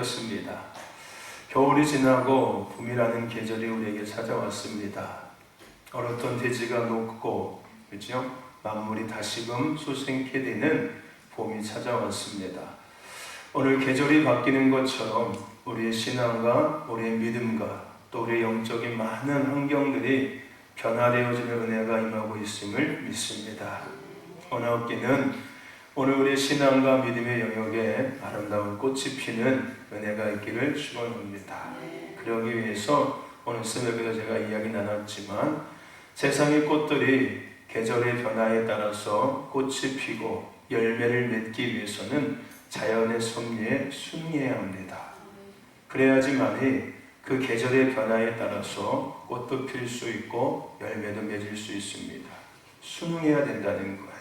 되었습니다. 겨울이 지나고 봄이라는 계절이 우리에게 찾아왔습니다. 얼었던 대지가 녹고, 그렇죠? 만물이 다시금 솟생케 되는 봄이 찾아왔습니다. 오늘 계절이 바뀌는 것처럼 우리의 신앙과 우리의 믿음과 또 우리의 영적인 많은 환경들이 변화되어지는 은혜가 임하고 있음을 믿습니다. 오늘 얻기는 오늘 우리의 신앙과 믿음의 영역에 아름다운 꽃이 피는 은혜가 있기를 축원합니다. 그러기 위해서 오늘 새벽에도 제가 이야기 나눴지만 세상의 꽃들이 계절의 변화에 따라서 꽃이 피고 열매를 맺기 위해서는 자연의 섭리에 순응해야 합니다. 그래야지만이 그 계절의 변화에 따라서 꽃도 필 수 있고 열매도 맺을 수 있습니다. 순응해야 된다는 거예요.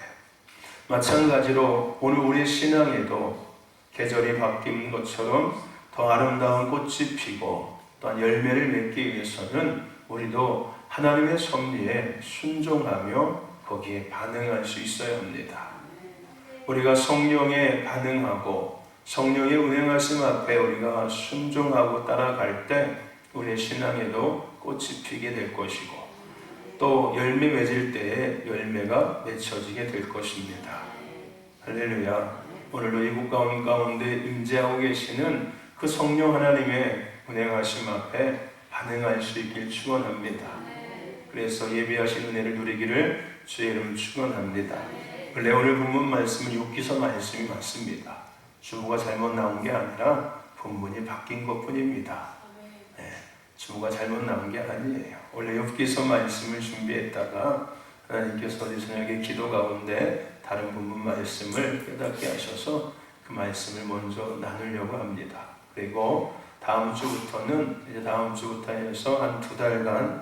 마찬가지로 오늘 우리 신앙에도 계절이 바뀐 것처럼 더 아름다운 꽃이 피고 또한 열매를 맺기 위해서는 우리도 하나님의 섭리에 순종하며 거기에 반응할 수 있어야 합니다. 우리가 성령에 반응하고 성령의 운행하심 앞에 우리가 순종하고 따라갈 때 우리의 신앙에도 꽃이 피게 될 것이고 또 열매 맺을 때에 열매가 맺혀지게 될 것입니다. 할렐루야. 오늘도 이국 가운데 임재하고 계시는 그 성령 하나님의 운행하심 앞에 반응할 수 있길 축원합니다. 그래서 예비하신 은혜를 누리기를 주의 이름 축원합니다. 원래 오늘 본문 말씀은 욥기서 말씀이 맞습니다. 주보가 잘못 나온 게 아니라 본문이 바뀐 것뿐입니다. 주보가 잘못 나온 게 아니에요. 원래 욥기서 말씀을 준비했다가 하나님께서 우리 저녁에 기도 가운데 다른 본문 말씀을 깨닫게 하셔서 그 말씀을 먼저 나누려고 합니다. 그리고 다음 주부터 해서 한 2달간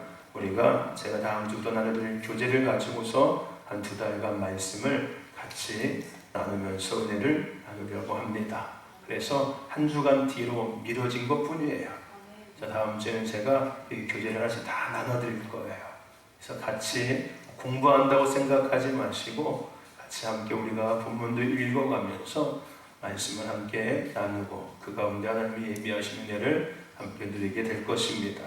제가 다음 주부터 나눠드릴 교재를 가지고서 한 2달간 말씀을 같이 나누면서 은혜를 나누려고 합니다. 그래서 한 주간 뒤로 미뤄진 것 뿐이에요. 자, 다음 주에는 제가 이 교재를 하나씩 다 나눠드릴 거예요. 그래서 같이 공부한다고 생각하지 마시고 같이 함께 우리가 본문도 읽어가면서 말씀을 함께 나누고 그 가운데 하나님이 예비하신 은혜를 함께 누리게 될 것입니다.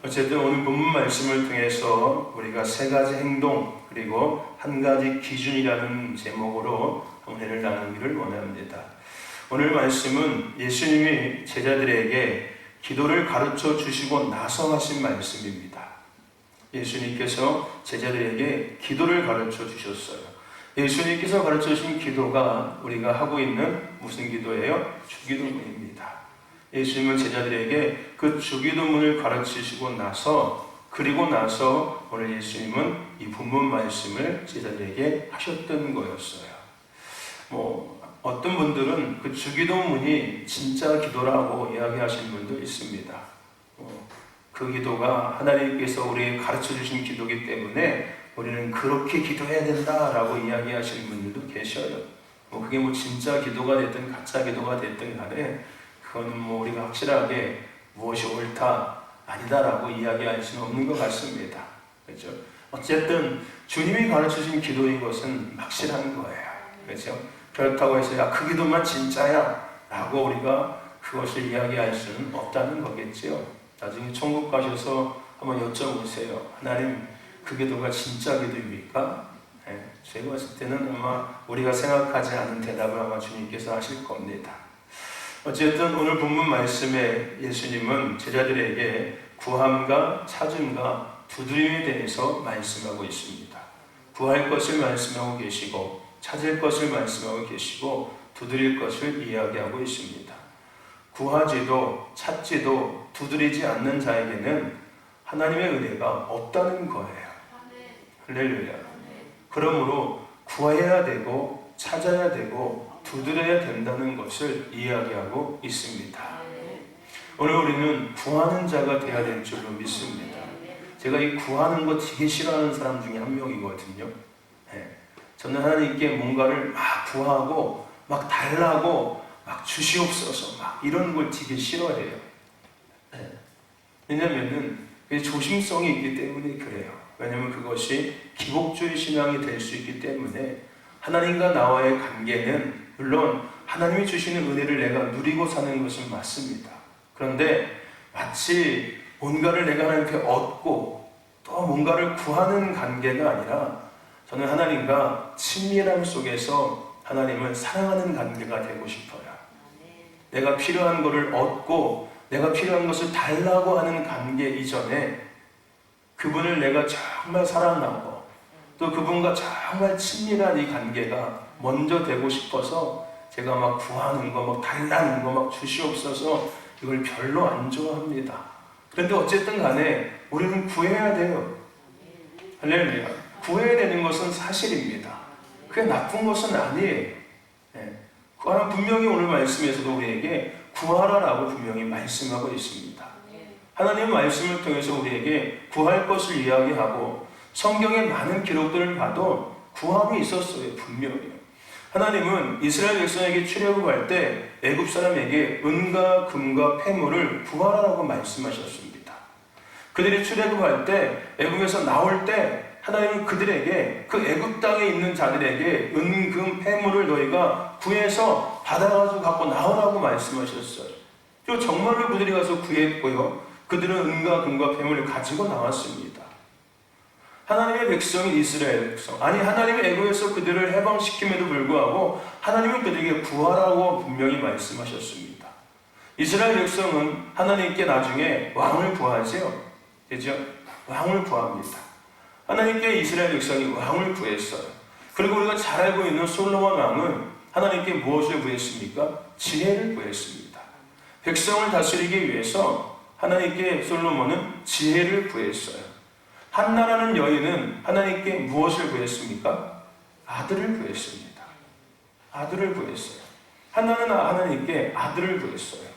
어쨌든 오늘 본문 말씀을 통해서 우리가 3가지 행동 그리고 1가지 기준이라는 제목으로 은혜를 나누기를 원합니다. 오늘 말씀은 예수님이 제자들에게 기도를 가르쳐 주시고 나서 하신 말씀입니다. 예수님께서 제자들에게 기도를 가르쳐 주셨어요. 예수님께서 가르쳐 주신 기도가 우리가 하고 있는 무슨 기도예요? 주기도문입니다. 예수님은 제자들에게 그 주기도문을 가르치시고 나서 그리고 나서 오늘 예수님은 이 본문 말씀을 제자들에게 하셨던 거였어요. 어떤 분들은 그 주기도문이 진짜 기도라고 이야기하시는 분도 있습니다. 그 기도가 하나님께서 우리에게 가르쳐 주신 기도이기 때문에 우리는 그렇게 기도해야 된다라고 이야기하시는 분들도 계셔요. 그게 진짜 기도가 됐든 가짜 기도가 됐든 간에 그거는 우리가 확실하게 무엇이 옳다 아니다라고 이야기할 수는 없는 것 같습니다. 그렇죠? 어쨌든 주님이 가르쳐 주신 기도인 것은 확실한 거예요. 그렇죠? 그렇다고 해서 그 기도만 진짜야 라고 우리가 그것을 이야기할 수는 없다는 거겠죠. 나중에 천국 가셔서 한번 여쭤보세요. 하나님, 그 기도가 진짜 기도입니까? 제가 봤을 때는 아마 우리가 생각하지 않은 대답을 아마 주님께서 하실 겁니다. 어쨌든 오늘 본문 말씀에 예수님은 제자들에게 구함과 찾음과 두드림에 대해서 말씀하고 있습니다. 구할 것을 말씀하고 계시고 찾을 것을 말씀하고 계시고 두드릴 것을 이야기하고 있습니다. 구하지도 찾지도 두드리지 않는 자에게는 하나님의 은혜가 없다는 거예요. 할렐루야. 그러므로 구해야 되고 찾아야 되고 두드려야 된다는 것을 이야기하고 있습니다. 오늘 우리는 구하는 자가 되어야 될 줄로 믿습니다. 제가 이 구하는 거 되게 싫어하는 사람 중에 한 명이거든요. 저는 하나님께 뭔가를 막 구하고 막 달라고 막 주시옵소서 막 이런 걸 되게 싫어해요. 왜냐면은 조심성이 있기 때문에 그래요. 왜냐면 그것이 기복주의 신앙이 될 수 있기 때문에 하나님과 나와의 관계는 물론 하나님이 주시는 은혜를 내가 누리고 사는 것은 맞습니다. 그런데 마치 뭔가를 내가 하나님께 얻고 또 뭔가를 구하는 관계가 아니라 저는 하나님과 친밀함 속에서 하나님을 사랑하는 관계가 되고 싶어요. 내가 필요한 것을 얻고 내가 필요한 것을 달라고 하는 관계 이전에 그분을 내가 정말 사랑하고 또 그분과 정말 친밀한 이 관계가 먼저 되고 싶어서 제가 막 구하는 거, 막 달라는 거, 막 주시옵소서 이걸 별로 안 좋아합니다. 그런데 어쨌든 간에 우리는 구해야 돼요. 할렐루야. 구해야 되는 것은 사실입니다. 그게 나쁜 것은 아니에요. 네. 분명히 오늘 말씀에서도 우리에게 구하라라고 분명히 말씀하고 있습니다. 하나님의 말씀을 통해서 우리에게 구할 것을 이야기하고 성경의 많은 기록들을 봐도 구함이 있었어요. 분명히. 하나님은 이스라엘 백성에게 출애굽할 때 애굽 사람에게 은과 금과 폐물을 구하라라고 말씀하셨습니다. 그들이 출애굽할 때 애굽에서 나올 때 하나님은 그들에게 그 애굽 땅에 있는 자들에게 은, 금, 폐물을 너희가 구해서 받아가지고 갖고 나오라고 말씀하셨어요. 또 정말로 그들이 가서 구했고요. 그들은 은과 금과 폐물을 가지고 나왔습니다. 하나님의 백성인 이스라엘 백성, 아니 하나님의 애굽에서 그들을 해방시킴에도 불구하고 하나님은 그들에게 구하라고 분명히 말씀하셨습니다. 이스라엘 백성은 하나님께 나중에 왕을 구하죠. 그죠? 왕을 구합니다. 하나님께 이스라엘 백성이 왕을 구했어요. 그리고 우리가 잘 알고 있는 솔로몬 왕은 하나님께 무엇을 구했습니까? 지혜를 구했습니다. 백성을 다스리기 위해서 하나님께 솔로몬은 지혜를 구했어요. 한나라는 여인은 하나님께 무엇을 구했습니까? 아들을 구했습니다. 아들을 구했어요. 한나는 하나님께 아들을 구했어요.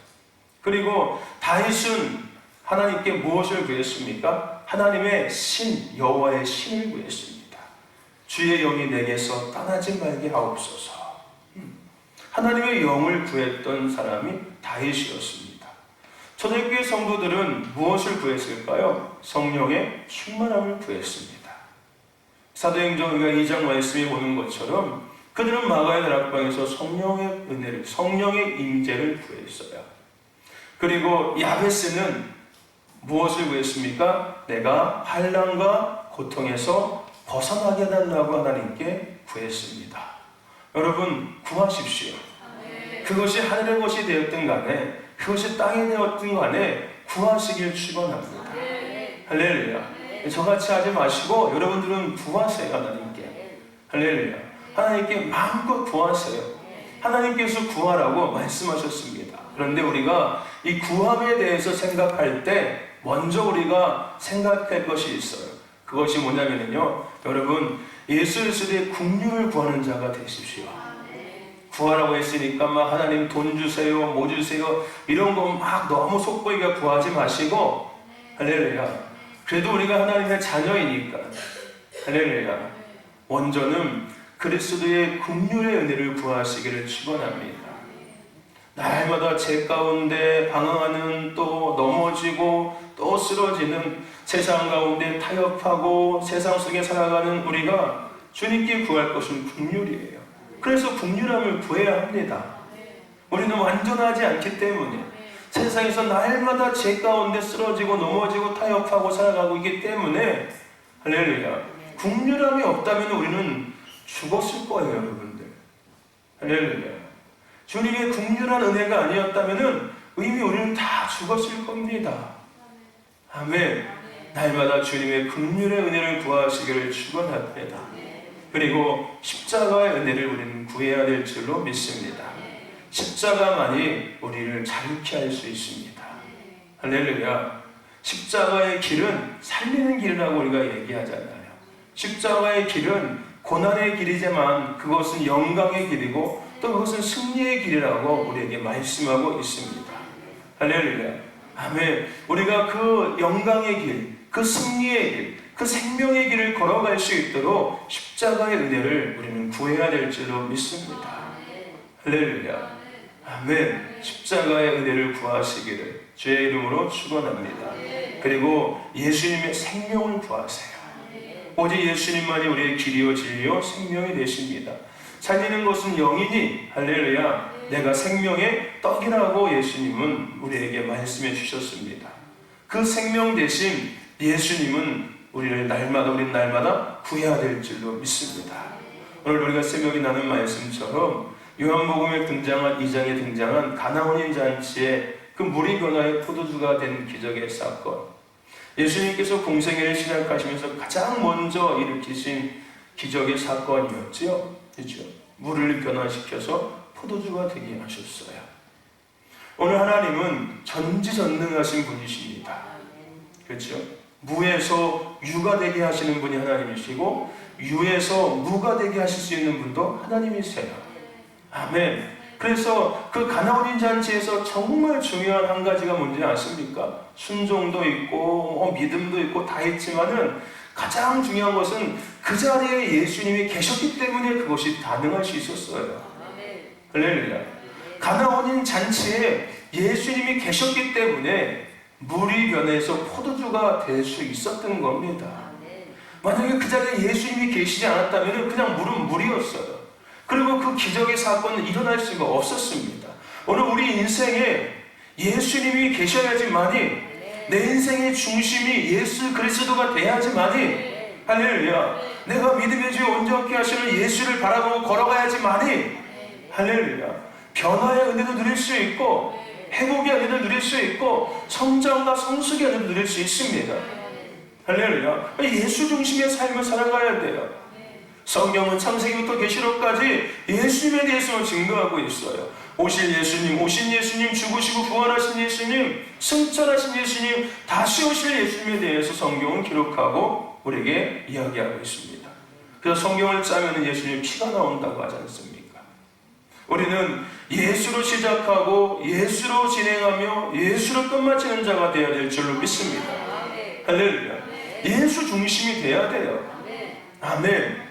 그리고 다윗은 하나님께 무엇을 구했습니까? 하나님의 신, 여호와의 신을 구했습니다. 주의 영이 내게서 떠나지 말게 하옵소서. 하나님의 영을 구했던 사람이 다윗이었습니다. 초대교회 성도들은 무엇을 구했을까요? 성령의 충만함을 구했습니다. 사도행전 우리가 2장 말씀에 보는 것처럼 그들은 마가의 다락방에서 성령의 은혜를, 성령의 임재를 구했어요. 그리고 야베스는 무엇을 구했습니까? 내가 환난과 고통에서 벗어나게 해달라고 하나님께 구했습니다. 여러분 구하십시오. 그것이 하늘의 것이 되었든 간에 그것이 땅이 되었든 간에 구하시길 축원합니다. 할렐루야. 저같이 하지 마시고 여러분들은 구하세요. 하나님께. 할렐루야. 하나님께 마음껏 구하세요. 하나님께서 구하라고 말씀하셨습니다. 그런데 우리가 이 구함에 대해서 생각할 때 먼저 우리가 생각할 것이 있어요. 그것이 뭐냐면요, 여러분 예수 그리스도의 긍휼을 구하는 자가 되십시오. 구하라고 했으니까 막 하나님 돈 주세요, 뭐 주세요 이런 거 막 너무 속보이게 구하지 마시고, 할렐루야. 그래도 우리가 하나님의 자녀이니까, 할렐루야. 먼저는 그리스도의 긍휼의 은혜를 구하시기를 축원합니다. 날마다 죄 가운데 방황하는, 또 넘어지고 또 쓰러지는, 세상 가운데 타협하고 세상 속에 살아가는 우리가 주님께 구할 것은 긍휼이에요. 그래서 긍휼함을 구해야 합니다. 우리는 완전하지 않기 때문에 세상에서 날마다 죄 가운데 쓰러지고 넘어지고 타협하고 살아가고 있기 때문에, 할렐루야, 긍휼함이 없다면 우리는 죽었을 거예요, 여러분들. 할렐루야. 주님의 긍휼한 은혜가 아니었다면 이미 우리는 다 죽었을 겁니다. 아멘. 날마다 주님의 긍휼의 은혜를 구하시기를 축원합니다. 그리고 십자가의 은혜를 우리는 구해야 될 줄로 믿습니다. 십자가만이 우리를 자유케 할 수 있습니다. 할렐루야. 십자가의 길은 살리는 길이라고 우리가 얘기하잖아요. 십자가의 길은 고난의 길이지만 그것은 영광의 길이고 또 그것은 승리의 길이라고 우리에게 말씀하고 있습니다. 할렐루야. 아멘. 우리가 그 영광의 길, 그 승리의 길, 그 생명의 길을 걸어갈 수 있도록 십자가의 은혜를 우리는 구해야 될 줄로 믿습니다. 할렐루야. 아멘. 십자가의 은혜를 구하시기를 주의 이름으로 축원합니다. 그리고 예수님의 생명을 구하세요. 오직 예수님만이 우리의 길이요 진리요 생명이 되십니다. 살리는 것은 영이니, 할렐루야, 내가 생명의 떡이라고 예수님은 우리에게 말씀해 주셨습니다. 그 생명 대신 예수님은 우리는 날마다 구해야 될 줄로 믿습니다. 오늘 우리가 새벽에 나눈 말씀처럼 요한복음에 등장한 2장에 등장한 가나원인 잔치의 그 물이 변화의 포도주가 된 기적의 사건, 예수님께서 공생애를 시작하시면서 가장 먼저 일으키신 기적의 사건이었죠. 그렇죠? 물을 변화시켜서 포도주가 되게 하셨어요. 오늘 하나님은 전지전능하신 분이십니다. 그렇죠? 무에서 유가 되게 하시는 분이 하나님이시고 유에서 무가 되게 하실 수 있는 분도 하나님이세요. 아멘. 그래서 그 가나원인 잔치에서 정말 중요한 한 가지가 뭔지 아십니까? 순종도 있고 믿음도 있고 다 있지만은 가장 중요한 것은 그 자리에 예수님이 계셨기 때문에 그것이 가능할 수 있었어요. 할렐루야. 가나원인 잔치에 예수님이 계셨기 때문에 물이 변해서 포도주가 될 수 있었던 겁니다. 만약에 그 자리에 예수님이 계시지 않았다면 그냥 물은 물이었어요. 그리고 그 기적의 사건은 일어날 수가 없었습니다. 오늘 우리 인생에 예수님이 계셔야지만이 내 인생의 중심이 예수 그리스도가 돼야지만이 할렐루야. 내가 믿음의 주 온전케 하시는 예수를 바라보고 걸어가야지만이 할렐루야. 변화의 은혜도 누릴 수 있고 회복의 은혜도 누릴 수 있고 성장과 성숙의 은혜도 누릴 수 있습니다. 할렐루야. 예수 중심의 삶을 살아가야 돼요. 성경은 창세기부터 계시록까지 예수님에 대해서 증거하고 있어요. 오신 예수님, 죽으시고 부활하신 예수님, 승천하신 예수님, 다시 오실 예수님에 대해서 성경은 기록하고 우리에게 이야기하고 있습니다. 그래서 성경을 짜면 예수님의 피가 나온다고 하지 않습니까? 우리는 예수로 시작하고 예수로 진행하며 예수로 끝마치는 자가 되어야 될 줄로 믿습니다. 할렐루야. 예수 중심이 되어야 돼요. 아멘.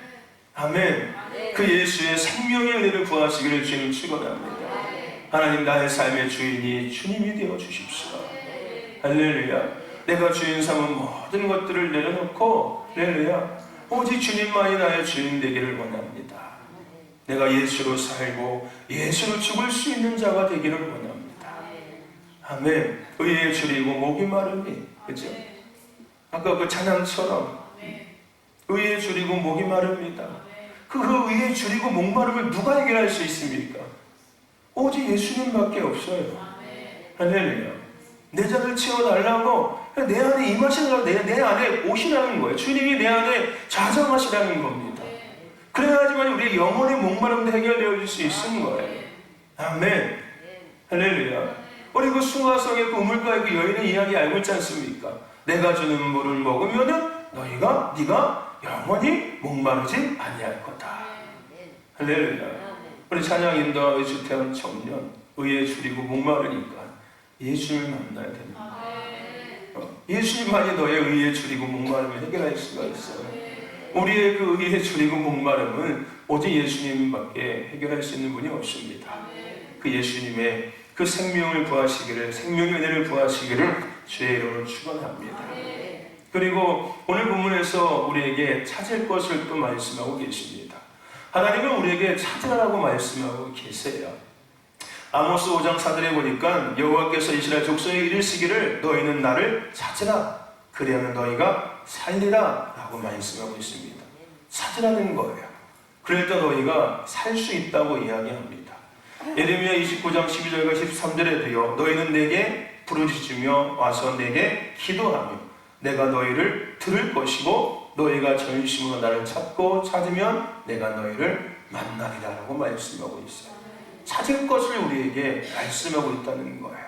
아멘. 그 예수의 생명의 은혜를 구하시기를 주님 축원합니다. 하나님, 나의 삶의 주인이 주님이 되어 주십시오. 할렐루야. 내가 주인 삼은 모든 것들을 내려놓고 할렐루야, 오직 주님만이 나의 주인 되기를 원합니다. 내가 예수로 살고 예수로 죽을 수 있는 자가 되기를 원합니다. 아멘. 의에 줄이고 목이 마르니, 그죠? 아까 그 찬양처럼 의에 줄이고 목이 마릅니다. 그 의에 줄이고 목마름을 누가 해결할 수 있습니까? 오직 예수님밖에 없어요. 할렐루야. 내 잔을 채워달라고 내 안에 임하시라고, 내 안에 오시라는 거예요. 주님이 내 안에 자정하시라는 겁니다. 그래야지만 우리의 영혼의 목마름도 해결되어질 수 있는 거예요. 아멘. 할렐루야. 우리 그 수화성의 그 우물가의 그 여인의 이야기 알고 있지 않습니까? 내가 주는 물을 먹으면은 네가 영원히 목마르지 아니할 거다. 할렐루야. 우리 찬양 인도하고 주태한 청년, 의에 줄이고 목마르니까 예수님을 만나야 됩니다. 예수님만이 너의 의에 줄이고 목마름을 해결할 수가 있어요. 우리의 그 의에 줄이고 목마름은 오직 예수님밖에 해결할 수 있는 분이 없습니다. 그 예수님의 그 생명을 구하시기를, 생명의 은혜를 구하시기를 주의 이름으로 축원합니다. 그리고 오늘 본문에서 우리에게 찾을 것을 또 말씀하고 계십니다. 하나님은 우리에게 찾으라고 말씀하고 계세요. 아모스 5장 4절에 보니까 여호와께서 이스라엘 족속에 이르시기를 너희는 나를 찾으라, 그리하면 너희가 살리라 라고 말씀하고 있습니다. 찾으라는 거예요. 그럴 때 너희가 살 수 있다고 이야기합니다. 예레미야 29장 12절과 13절에도요, 너희는 내게 부르짖으며 와서 내게 기도하며 내가 너희를 들을 것이고 너희가 전심으로 나를 찾고 찾으면 내가 너희를 만나리라 라고 말씀하고 있어요. 찾을 것을 우리에게 말씀하고 있다는 거예요.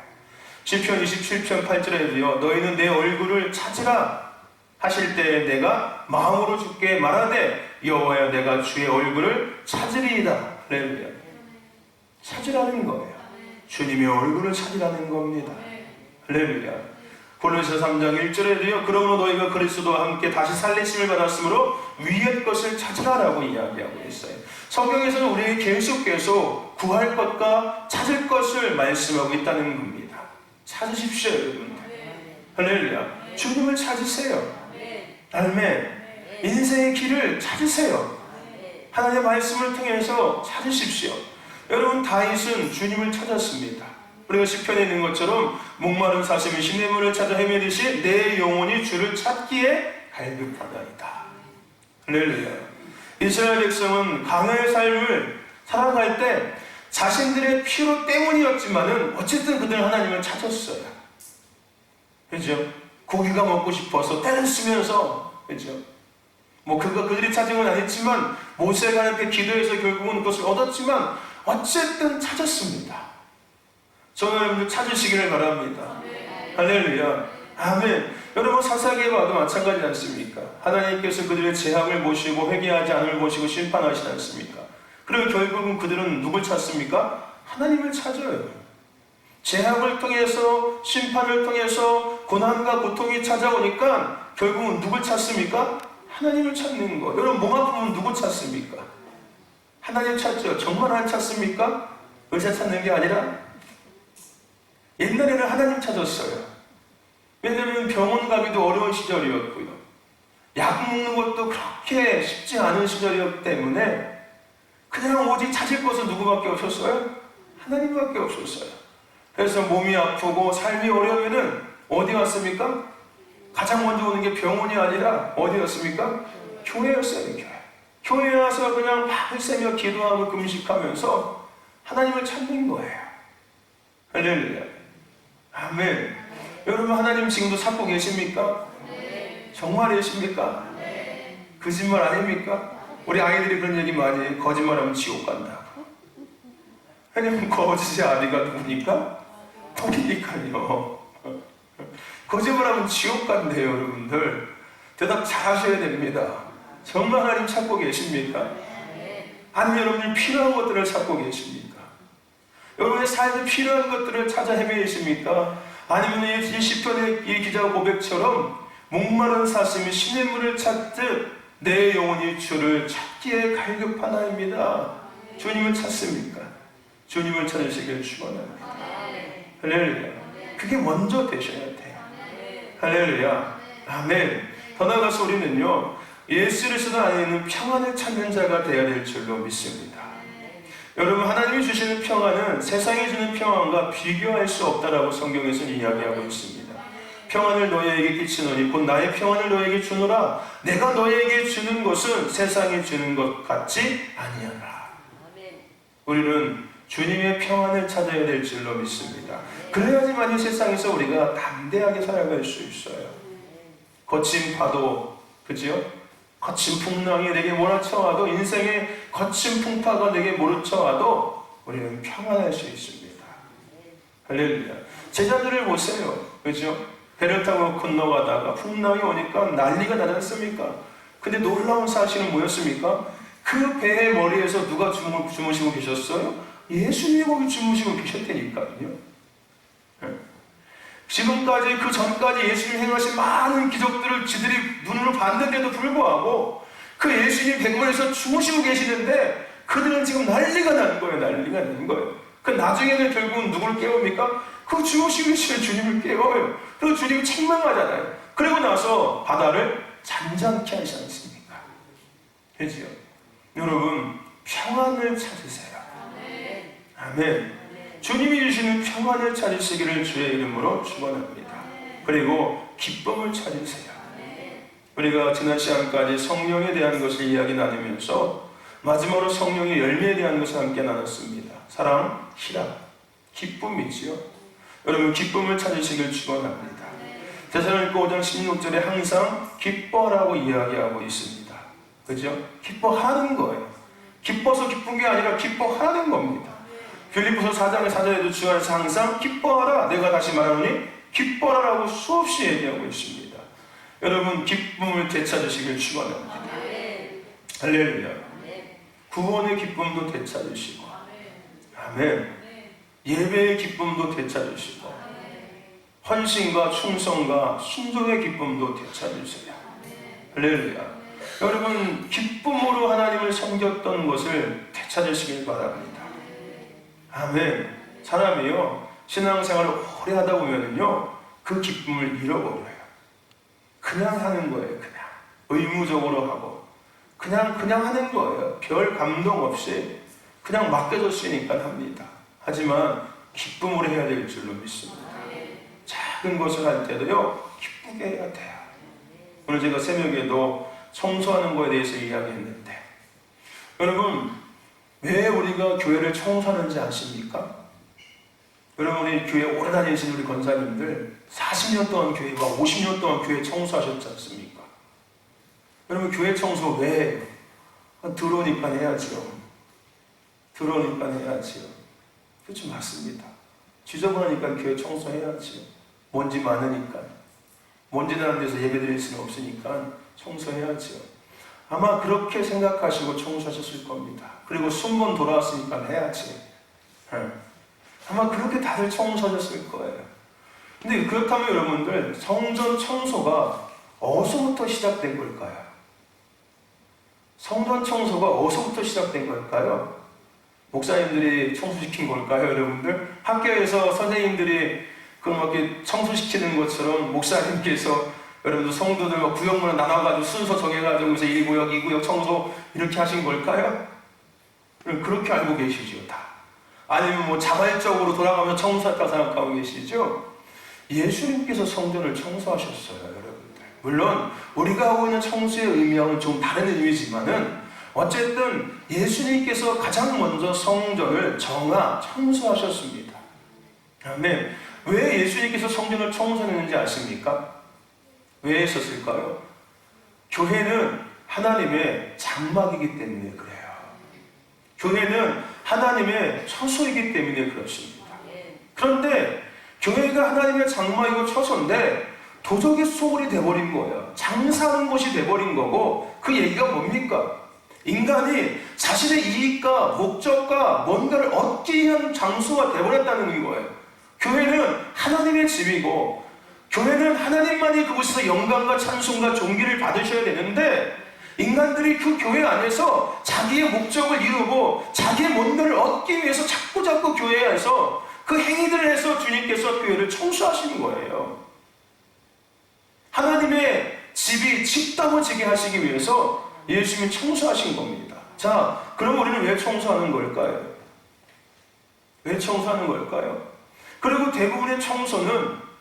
시편 27편 8절에도요, 너희는 내 얼굴을 찾으라 하실 때 내가 마음으로 주께 말하되 여호와여 내가 주의 얼굴을 찾으리이다. 할렐루야. 찾으라는 거예요. 주님의 얼굴을 찾으라는 겁니다. 할렐루야. 골로새서 3장 1절에도요, 그러므로 너희가 그리스도와 함께 다시 살리심을 받았으므로 위의 것을 찾으라라고 이야기하고 있어요. 성경에서는 우리에게 계속 구할 것과 찾을 것을 말씀하고 있다는 겁니다. 찾으십시오, 여러분. 할렐루야. 주님을 찾으세요. 아멘. 인생의 길을 찾으세요. 하나님의 말씀을 통해서 찾으십시오. 여러분, 다윗은 주님을 찾았습니다. 우리가 시편에 있는 것처럼 목마른 사슴이 시냇물을 찾아 헤매듯이 내 영혼이 주를 찾기에 갈급하다이다. 할렐루야. 이스라엘 백성은 광야의 삶을 살아갈 때 자신들의 피로 때문이었지만은 어쨌든 그들은 하나님을 찾았어요. 그죠? 고기가 먹고 싶어서 때를 쓰면서, 그죠? 그들이 찾은 건 아니지만 모세가 하나님께 기도해서 결국은 그것을 얻었지만 어쨌든 찾았습니다. 저는 여러분들 찾으시기를 바랍니다. 할렐루야. 아멘. 여러분, 사사기에 봐도 마찬가지지 않습니까? 하나님께서 그들의 죄악을 보시고 회개하지 않음을 보시고 심판하시지 않습니까? 그리고 결국은 그들은 누굴 찾습니까? 하나님을 찾아요. 죄악을 통해서, 심판을 통해서 고난과 고통이 찾아오니까 결국은 누굴 찾습니까? 하나님을 찾는 거. 여러분, 몸 아프면 누구 찾습니까? 하나님 찾죠. 정말 하나님 찾습니까? 의사 찾는 게 아니라 옛날에는 하나님 찾았어요. 왜냐하면 병원 가기도 어려운 시절이었고요. 약 먹는 것도 그렇게 쉽지 않은 시절이었기 때문에 그냥 오직 찾을 것은 누구밖에 없었어요? 하나님밖에 없었어요. 그래서 몸이 아프고 삶이 어려우면은 어디 갔습니까? 가장 먼저 오는 게 병원이 아니라 어디였습니까? 교회였어요. 교회에 와서 그냥 밤을 새며 기도하고 금식하면서 하나님을 찾는 거예요. 할렐루야. 아멘. 여러분, 하나님 지금도 찾고 계십니까? 네. 정말이십니까? 네. 거짓말 아닙니까? 우리 아이들이 그런 얘기 많이 해요. 거짓말하면 지옥 간다고. 왜냐면 거짓의 아비가 누구니까? 독이니까요. 거짓말하면 지옥 간대요, 여러분들. 대답 잘 하셔야 됩니다. 정말 하나님 찾고 계십니까? 아니면 여러분들 필요한 것들을 찾고 계십니까? 여러분의 삶에 필요한 것들을 찾아 헤매십니까? 아니면 이 시편의 이 기자 고백처럼 목마른 사슴이 시냇물을 찾듯 내 영혼이 주를 찾기에 갈급하나이다. 주님을 찾습니까? 주님을 찾으시길 축원합니다. 할렐루야. 그게 먼저 되셔야 돼요. 할렐루야. 아멘. 더 나아가서 우리는요, 예수 그리스도 안에 있는 평안을 찾는 자가 되어야 될 줄로 믿습니다. 여러분, 하나님이 주시는 평안은 세상이 주는 평안과 비교할 수 없다라고 성경에서는 이야기하고 있습니다. 평안을 너희에게 끼치노니 곧 나의 평안을 너희에게 주노라. 내가 너희에게 주는 것은 세상이 주는 것 같지 아니하라. 우리는 주님의 평안을 찾아야 될 줄로 믿습니다. 그래야지만 이 세상에서 우리가 담대하게 살아갈 수 있어요. 거친 파도, 그죠? 거친 풍랑이 내게 몰아쳐와도, 인생의 거친 풍파가 내게 몰아쳐와도 우리는 평안할 수 있습니다. 할렐루야. 제자들을 보세요. 그죠? 배를 타고 건너가다가 풍랑이 오니까 난리가 나지 않습니까? 근데 놀라운 사실은 뭐였습니까? 그 배의 머리에서 누가 주무시고 계셨어요? 예수님이 거기 주무시고 계셨다니까요. 지금까지, 그 전까지 예수님이 행하신 많은 기적들을 지들이 눈으로 봤는데도 불구하고 그 예수님이 백마에서 주무시고 계시는데 그들은 지금 난리가 난 거예요. 난리가 난 거예요. 그 나중에는 결국은 누구를 깨웁니까? 그 주무시고 계시는 주님을 깨워요. 그리고 주님이 책망하잖아요. 그리고 나서 바다를 잠잠케 하지 않습니까? 그죠? 여러분, 평안을 찾으세요. 아멘. 주님이 주시는 평안을 찾으시기를 주의 이름으로 축원합니다. 그리고 기쁨을 찾으세요. 우리가 지난 시간까지 성령에 대한 것을 이야기 나누면서 마지막으로 성령의 열매에 대한 것을 함께 나눴습니다. 사랑, 희락, 기쁨이지요. 여러분, 기쁨을 찾으시길 축원합니다. 데살로니가 5장 16절에 항상 기뻐라고 이야기하고 있습니다. 그죠? 기뻐하는 거예요. 기뻐서 기쁜 게 아니라 기뻐하는 겁니다. 빌립보서 4장의 4절에도 주 안에서 항상 기뻐하라. 내가 다시 말하노니 기뻐하라고 수없이 얘기하고 있습니다. 여러분, 기쁨을 되찾으시길 축원합니다. 할렐루야. 구원의 기쁨도 되찾으시고, 아멘. 예배의 기쁨도 되찾으시고, 헌신과 충성과 순종의 기쁨도 되찾으세요. 할렐루야. 여러분, 기쁨으로 하나님을 섬겼던 것을 되찾으시길 바랍니다. 아멘. 사람이요, 신앙생활을 오래 하다 보면은요, 그 기쁨을 잃어버려요. 그냥 하는 거예요. 그냥 의무적으로 하고 그냥 하는 거예요. 별 감동 없이. 그냥 맡겨졌으니까 합니다. 하지만 기쁨으로 해야 될 줄로 믿습니다. 작은 것을 할 때도요, 기쁘게 해야 돼요. 오늘 제가 새벽에도 청소하는 거에 대해서 이야기했는데, 여러분, 왜 우리가 교회를 청소하는지 아십니까? 여러분, 우리 교회 오래 다니신 우리 권사님들 40년 동안 교회와 50년 동안 교회 청소하셨지 않습니까? 여러분, 교회 청소 왜 해요? 들어오니까 해야지요. 들어오니까 해야지요. 그렇죠, 맞습니다. 지저분하니까 교회 청소해야지요. 먼지 많으니까. 먼지 나는 데서 예배 드릴 수는 없으니까 청소해야지요. 아마 그렇게 생각하시고 청소하셨을 겁니다. 그리고 순번 돌아왔으니까 해야지. 아마 그렇게 다들 청소하셨을 거예요. 근데 그렇다면 여러분들, 성전 청소가 어디서부터 시작된 걸까요? 성전 청소가 어디서부터 시작된 걸까요? 목사님들이 청소시킨 걸까요, 여러분들? 학교에서 선생님들이 그렇게 청소시키는 것처럼 목사님께서 여러분들 성도들 막 구역문을 나눠가지고 순서 정해가지고 그래서 1구역, 2구역 청소 이렇게 하신 걸까요? 그렇게 알고 계시죠, 다. 아니면 뭐 자발적으로 돌아가면서 청소했다 생각하고 계시죠? 예수님께서 성전을 청소하셨어요, 여러분들. 물론 우리가 하고 있는 청소의 의미와는 좀 다른 의미지만은 어쨌든 예수님께서 가장 먼저 성전을 청소하셨습니다. 아멘. 왜 예수님께서 성전을 청소했는지 아십니까? 왜 했었을까요? 교회는 하나님의 장막이기 때문에 그래요. 교회는 하나님의 처소이기 때문에 그렇습니다. 그런데 교회가 하나님의 장막이고 처소인데 도적의 소굴이 돼버린 거예요. 장사하는 곳이 돼버린 거고, 그 얘기가 뭡니까? 인간이 자신의 이익과 목적과 뭔가를 얻기 위한 장소가 돼버렸다는 거예요. 교회는 하나님의 집이고, 교회는 하나님만이 그곳에서 영광과 찬송과 존귀를 받으셔야 되는데, 인간들이 그 교회 안에서 자기의 목적을 이루고 자기의 뭔가를 얻기 위해서 자꾸 교회에서 그 행위들을 해서 주님께서 교회를 청소하시는 거예요. 하나님의 집이 집다워지게 하시기 위해서 예수님이 청소하신 겁니다. 자, 그럼 우리는 왜 청소하는 걸까요? 왜 청소하는 걸까요? 그리고 대부분의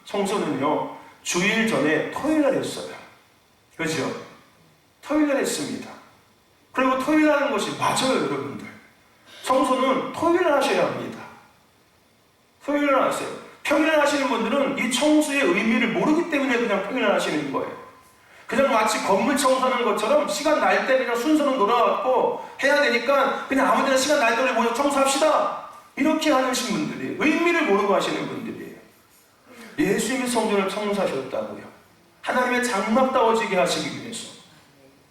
청소는요, 주일 전에 토요일날 했어요. 그렇죠? 토요일날 했습니다. 그리고 토요일날 하는 것이 맞아요, 여러분들. 청소는 토요일날 하셔야 합니다. 토요일날 하세요. 평일날 하시는 분들은 이 청소의 의미를 모르기 때문에 그냥 평일날 하시는 거예요. 그냥 마치 건물 청소하는 것처럼 시간 날 때 그냥 순서는 놀아왔고 해야 되니까 그냥 아무 데나 시간 날 때 우리 모여 청소합시다. 이렇게 하시는 분들이 의미를 모르고 하시는 분들이에요. 예수님이 성전을 청소하셨다고요. 하나님의 장막다워지게 하시기 위해서.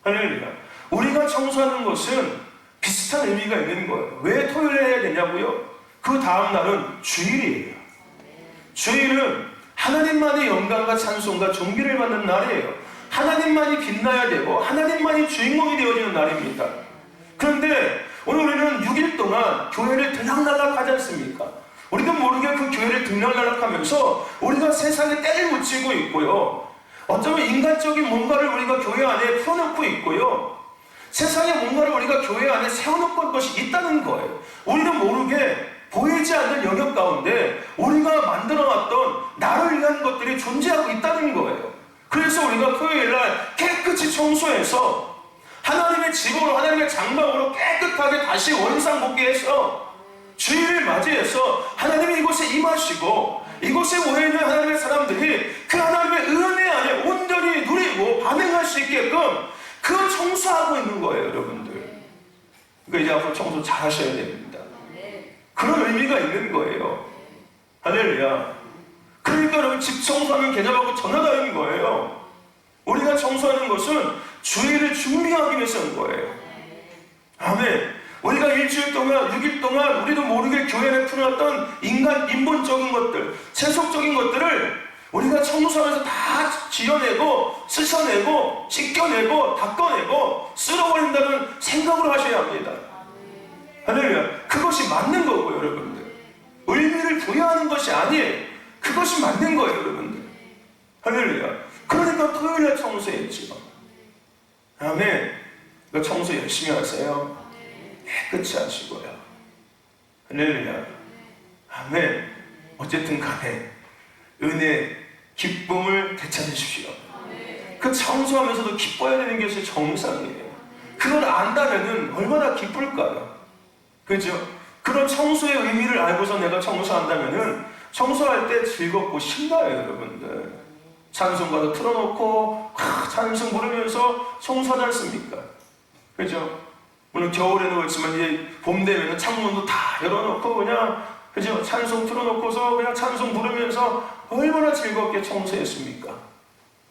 할렐루야. 우리가 청소하는 것은 비슷한 의미가 있는 거예요. 왜 토요일에 해야 되냐고요? 그 다음 날은 주일이에요. 주일은 하나님만의 영광과 찬송과 존귀를 받는 날이에요. 하나님만이 빛나야 되고 하나님만이 주인공이 되어지는 날입니다. 그런데 오늘 우리는 6일 동안 교회를 들락날락 하지 않습니까? 우리도 모르게 그 교회를 들락날락하면서 우리가 세상에 때를 묻히고 있고요. 어쩌면 인간적인 뭔가를 우리가 교회 안에 펴놓고 있고요. 세상에 뭔가를 우리가 교회 안에 세워놓고 것이 있다는 거예요. 우리도 모르게 보이지 않는 영역 가운데 우리가 만들어놨던 나를 위한 것들이 존재하고 있다는 거예요. 그래서 우리가 토요일날 깨끗이 청소해서 하나님의 집으로, 하나님의 장막으로 깨끗하게 다시 원상복귀해서 주일을 맞이해서 하나님이 이곳에 임하시고 이곳에 모여있는 하나님의 사람들이 그 하나님의 은혜 안에 온전히 누리고 반응할 수 있게끔 그 청소하고 있는 거예요, 여러분들. 그러니까 이제 앞으로 청소 잘 하셔야 됩니다. 그런 의미가 있는 거예요. 할렐루야. 그러니까 여러분, 집 청소하는 개념하고 전혀 다른 거예요. 우리가 청소하는 것은 주일을 준비하기 위해서 하는 거예요. 아멘. 우리가 일주일 동안, 6일 동안 우리도 모르게 교회 안에 풀어놨던 인본적인 것들, 세속적인 것들을 우리가 청소하면서 다 지어내고, 씻어내고, 씻겨내고, 닦아내고, 쓸어버린다는 생각으로 하셔야 합니다. 할렐루야. 그것이 맞는 거고요, 여러분들. 의미를 부여하는 것이 아니에요. 그것이 맞는 거예요, 여러분들. 할렐루야. 그러니까 토요일에 청소했지요. 아멘. 청소 열심히 하세요. 깨끗이 하시고요. 할렐루야. 아멘. 어쨌든 간에 은혜, 기쁨을 되찾으십시오. 그 청소하면서도 기뻐야 되는 것이 정상이에요. 그걸 안다면은 얼마나 기쁠까요? 그죠? 그런 청소의 의미를 알고서 내가 청소한다면은 청소할 때 즐겁고 신나요, 여러분들. 찬송가도 틀어놓고 찬송 부르면서 청소하지 않습니까? 그죠? 물론 겨울에는 그렇지만 이제 봄 되면 창문도 다 열어놓고 그냥, 그죠? 찬송 틀어놓고서 그냥 찬송 부르면서 얼마나 즐겁게 청소했습니까?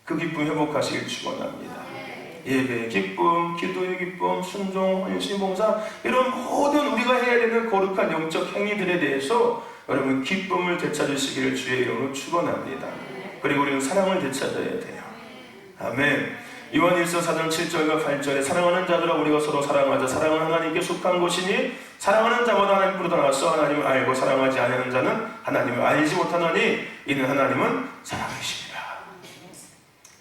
그 기쁨 회복하시길 축원합니다. 예배의 기쁨, 기도의 기쁨, 순종, 헌신, 봉사, 이런 모든 우리가 해야 되는 거룩한 영적 행위들에 대해서 여러분 기쁨을 되찾으시기를 주의 이름으로 축원합니다. 그리고 우리는 사랑을 되찾아야 돼요. 아멘. 요한일서 4장 7절과 8절에 사랑하는 자들아 우리가 서로 사랑하자. 사랑은 하나님께 속한 것이니 사랑하는 자마다 하나님으로부터 나와서 하나님을 알고 사랑하지 않는 자는 하나님을 알지 못하나니 이는 하나님은 사랑이시니라.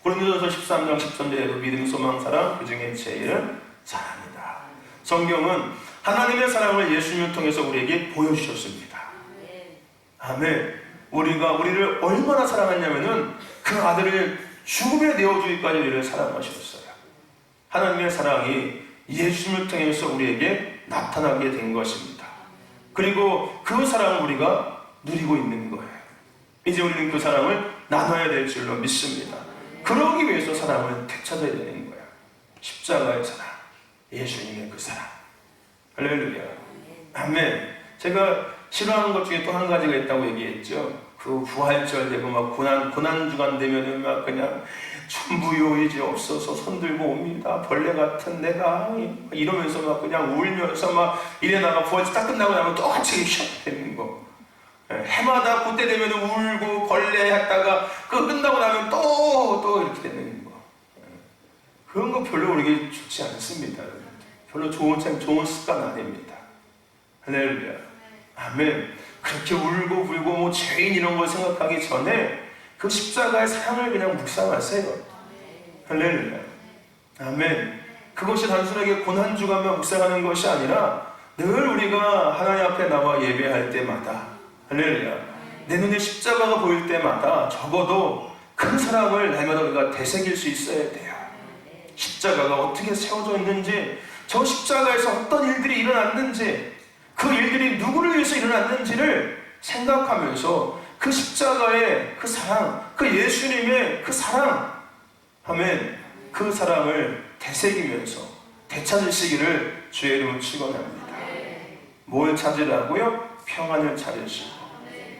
고린도전서 13장 13절에도 믿음, 소망, 사랑, 그 중에 제일은 사랑이다. 성경은 하나님의 사랑을 예수님을 통해서 우리에게 보여주셨습니다. 아멘. 우리가 우리를 얼마나 사랑했냐면은 그 아들을 죽음에 내어주기까지 우리를 사랑하셨어요. 하나님의 사랑이 예수님을 통해서 우리에게 나타나게 된 것입니다. 그리고 그 사랑을 우리가 누리고 있는 거예요. 이제 우리는 그 사랑을 나눠야 될 줄로 믿습니다. 그러기 위해서 사랑을 되찾아야 되는 거예요. 십자가의 사랑, 예수님의 그 사랑. 할렐루야. 아멘. 제가 싫어하는 것 중에 또 한 가지가 있다고 얘기했죠. 그 부활절 되고 막 고난주간 되면은 막 그냥 천부요의지 없어서 손들고 옵니다. 벌레 같은 내가 이러면서 막 그냥 울면서 막 이래다가 부활절 딱 끝나고 나면 똑같이 시작되는 거. 해마다 그때 되면 울고 벌레 했다가 그 끝나고 나면 또 이렇게 되는 거. 그런 거 별로 우리에게 좋지 않습니다. 별로 좋은 습관 아닙니다. 할렐루야. 아멘. 그렇게 울고 불고 뭐 죄인 이런 걸 생각하기 전에 그 십자가의 사랑을 그냥 묵상하세요. 할렐루야. 아멘. 그것이 단순하게 고난주간만 묵상하는 것이 아니라 늘 우리가 하나님 앞에 나와 예배할 때마다, 할렐루야, 내 눈에 십자가가 보일 때마다 적어도 그 사랑을 날마다 우리가 되새길 수 있어야 돼요. 십자가가 어떻게 세워져 있는지, 저 십자가에서 어떤 일들이 일어났는지, 그 일들이 누구를 위해서 일어났는지를 생각하면서 그 십자가의 그 사랑, 그 예수님의 그 사랑, 아멘, 그 사랑을 되새기면서 되찾으시기를 주의 이름으로 축원합니다. 뭘 찾으라고요? 평안을 찾으시고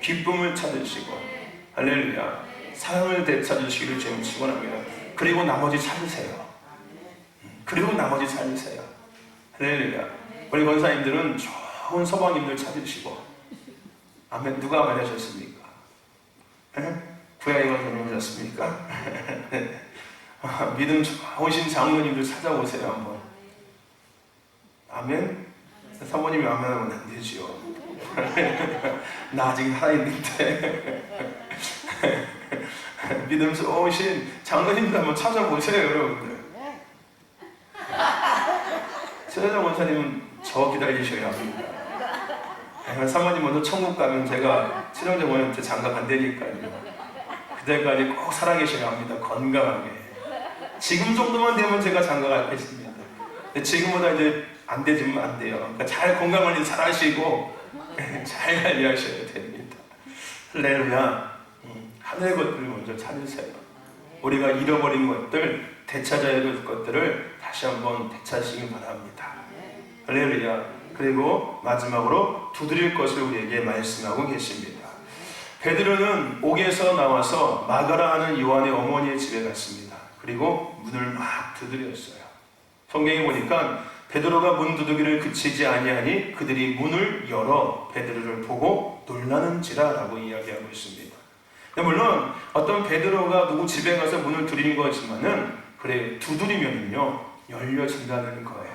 기쁨을 찾으시고, 할렐루야, 사랑을 되찾으시기를 주의 이름으로 축원합니다. 그리고 나머지 찾으세요. 그리고 나머지 찾으세요. 할렐루야. 우리 권사님들은 좋은 서방님들 찾으시고, 아멘. 누가 만나셨습니까? 구야이가 결혼하셨습니까? 믿음 좋으신 장로님들 찾아오세요 한번. 아멘. 사모님이 아멘하면 안 되지요. 나 아직 살아있는데. 믿음 좋으신 장로님들 한번 찾아보세요, 여러분들. 최혜정 원사님은 저 기다리셔야 합니다. 사모님 먼저 천국 가면 제가 친정제 원한테 장가 간다니까요. 그때까지 꼭 살아계셔야 합니다. 건강하게. 지금 정도만 되면 제가 장가 가겠습니다. 지금보다 이제 안 되지면 안 돼요. 그러니까 잘 건강관리 잘 하시고 잘 관리하셔야 됩니다. 할렐루야. 하늘의 것들을 먼저 찾으세요. 우리가 잃어버린 것들, 되찾아야 될 것들을 다시 한번 되찾으시기 바랍니다. 할렐루야. 그리고 마지막으로 두드릴 것을 우리에게 말씀하고 계십니다. 베드로는 옥에서 나와서 마가라 하는 요한의 어머니의 집에 갔습니다. 그리고 문을 막 두드렸어요. 성경에 보니까 베드로가 문 두드기를 그치지 아니하니 그들이 문을 열어 베드로를 보고 놀라는지라 라고 이야기하고 있습니다. 물론 어떤 베드로가 누구 집에 가서 문을 두드린 거지만은 그래, 두드리면요 열려진다는 거예요.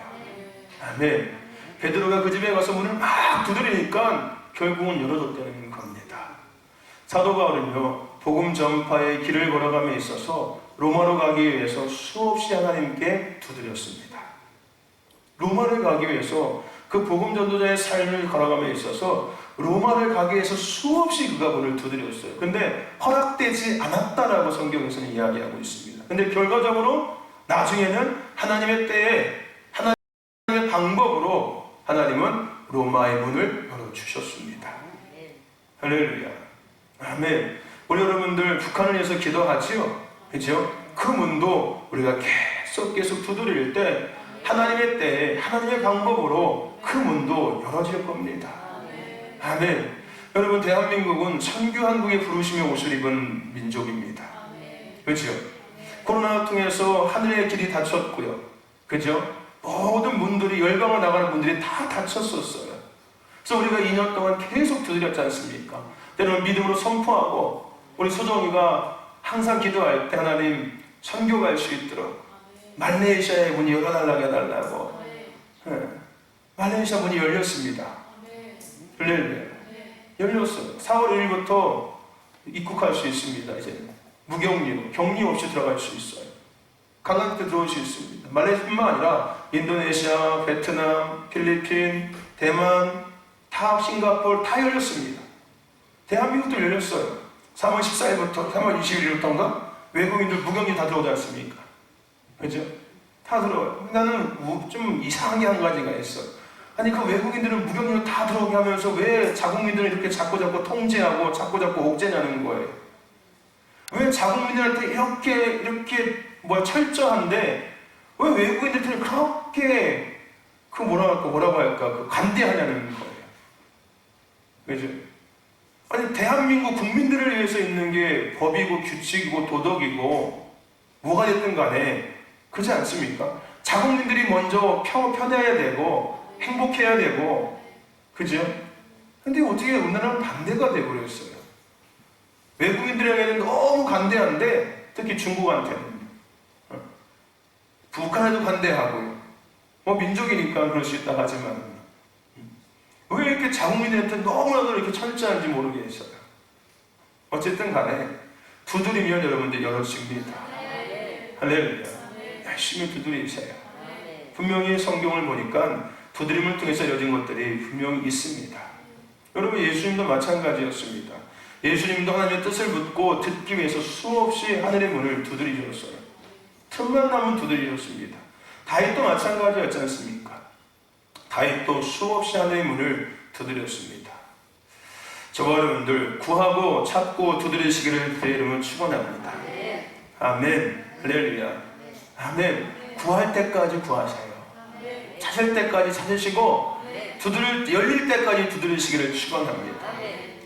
아멘. 베드로가 그 집에 가서 문을 막 두드리니까 결국은 열어줬다는 겁니다. 사도 바울은요, 복음 전파의 길을 걸어감에 있어서 로마로 가기 위해서 수없이 하나님께 두드렸습니다. 로마를 가기 위해서 그 복음 전도자의 삶을 걸어감에 있어서 로마를 가게 해서 수없이 그가 문을 두드렸어요. 근데 허락되지 않았다라고 성경에서는 이야기하고 있습니다. 근데 결과적으로 나중에는 하나님의 때에 하나님의 방법으로 하나님은 로마의 문을 열어주셨습니다. 할렐루야. 아멘. 우리 여러분들 북한을 위해서 기도하지요? 그죠? 그 문도 우리가 계속 두드릴 때 하나님의 때에 하나님의 방법으로 그 문도 열어질 겁니다. 아멘. 여러분, 대한민국은 선교한국의 부르심의 옷을 입은 민족입니다. 그렇죠? 코로나를 통해서 하늘의 길이 닫혔고요. 그죠? 모든 문들이, 열방을 나가는 문들이 다 닫혔었어요. 그래서 우리가 2년 동안 계속 두드렸지 않습니까? 때로는 믿음으로 선포하고, 우리 소정이가 항상 기도할 때 하나님 선교 갈 수 있도록 말레이시아의 문이 열어달라고 해달라고. 말레이시아 문이 열렸습니다. 열렸어요. 4월 1일부터 입국할 수 있습니다. 이제 무격리로, 격리 없이 들어갈 수 있어요. 관광객들 들어올 수 있습니다. 말레이시아뿐만 아니라 인도네시아, 베트남, 필리핀, 대만, 다 싱가포르 다 열렸습니다. 대한민국도 열렸어요. 3월 14일부터 3월 20일부터인가 외국인들 무격리 다 들어오지 않습니까? 그죠? 다 들어와요. 나는 좀 이상한 게 한 가지가 있어요. 아니, 그 외국인들은 무격리로 다 들어오게 하면서 왜 자국민들을 이렇게 자꾸 통제하고 자꾸 옥죄냐는 거예요. 왜 자국민들한테 이렇게 철저한데 왜 외국인들한테 그렇게 뭐라고 할까 관대하냐는 거예요. 그죠? 아니, 대한민국 국민들을 위해서 있는 게 법이고 규칙이고 도덕이고 뭐가 됐든 간에 그렇지 않습니까? 자국민들이 먼저 편해야 되고 행복해야 되고, 그죠? 근데 어떻게 우리나라는 반대가 돼버렸어요. 외국인들에게는 너무 관대한데, 특히 중국한테는 북한에도 관대하고요. 민족이니까 그럴 수 있다 하지만 왜 이렇게 자국민들한테 너무나도 이렇게 철저한지 모르겠어요. 어쨌든 간에 두드리면 여러분들 열어집니다. 할렐루야. 열심히 두드리세요. 분명히 성경을 보니까 두드림을 통해서 여진 것들이 분명히 있습니다. 여러분, 예수님도 마찬가지였습니다. 예수님도 하나님의 뜻을 묻고 듣기 위해서 수없이 하늘의 문을 두드리셨어요. 틈만 나면 두드리셨습니다. 다윗도 마찬가지였지 않습니까? 다윗도 수없이 하늘의 문을 두드렸습니다. 저와 여러분들 구하고 찾고 두드리시기를 주의 이름으로 축원합니다. 아멘. 할렐루야. 아멘. 구할 때까지 구하세요. 찾을 때까지 찾으시고 열릴 때까지 두드리시기를 축원합니다.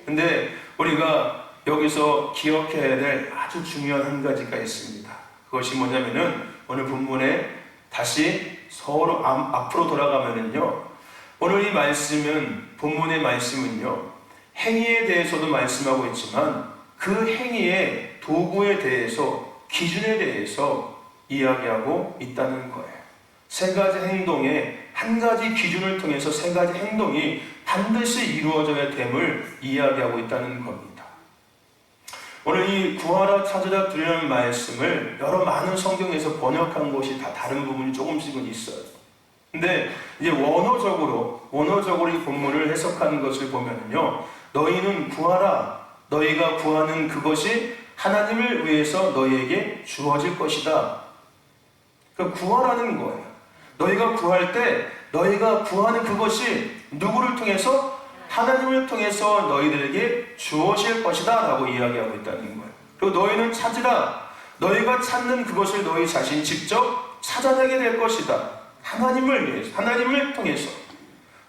근데 우리가 여기서 기억해야 될 아주 중요한 한 가지가 있습니다. 그것이 뭐냐면은 오늘 본문에 다시 서로 앞으로 돌아가면은요, 오늘 이 말씀은, 본문의 말씀은요, 행위에 대해서도 말씀하고 있지만 그 행위의 도구에 대해서, 기준에 대해서 이야기하고 있다는 거예요. 세 가지 행동에 한 가지 기준을 통해서 세 가지 행동이 반드시 이루어져야 됨을 이야기하고 있다는 겁니다. 오늘 이 구하라 찾으라 두려는 말씀을 여러 많은 성경에서 번역한 것이 다 다른 부분이 조금씩은 있어요. 근데 이제 원어적으로 이 본문을 해석하는 것을 보면요, 너희는 구하라. 너희가 구하는 그것이 하나님을 위해서 너희에게 주어질 것이다. 그러니까 구하라는 거예요. 너희가 구할 때 너희가 구하는 그것이 누구를 통해서? 하나님을 통해서 너희들에게 주어질 것이다 라고 이야기하고 있다는 거예요. 그리고 너희는 찾으라. 너희가 찾는 그것을 너희 자신 직접 찾아내게 될 것이다. 하나님을 위해서, 하나님을 통해서.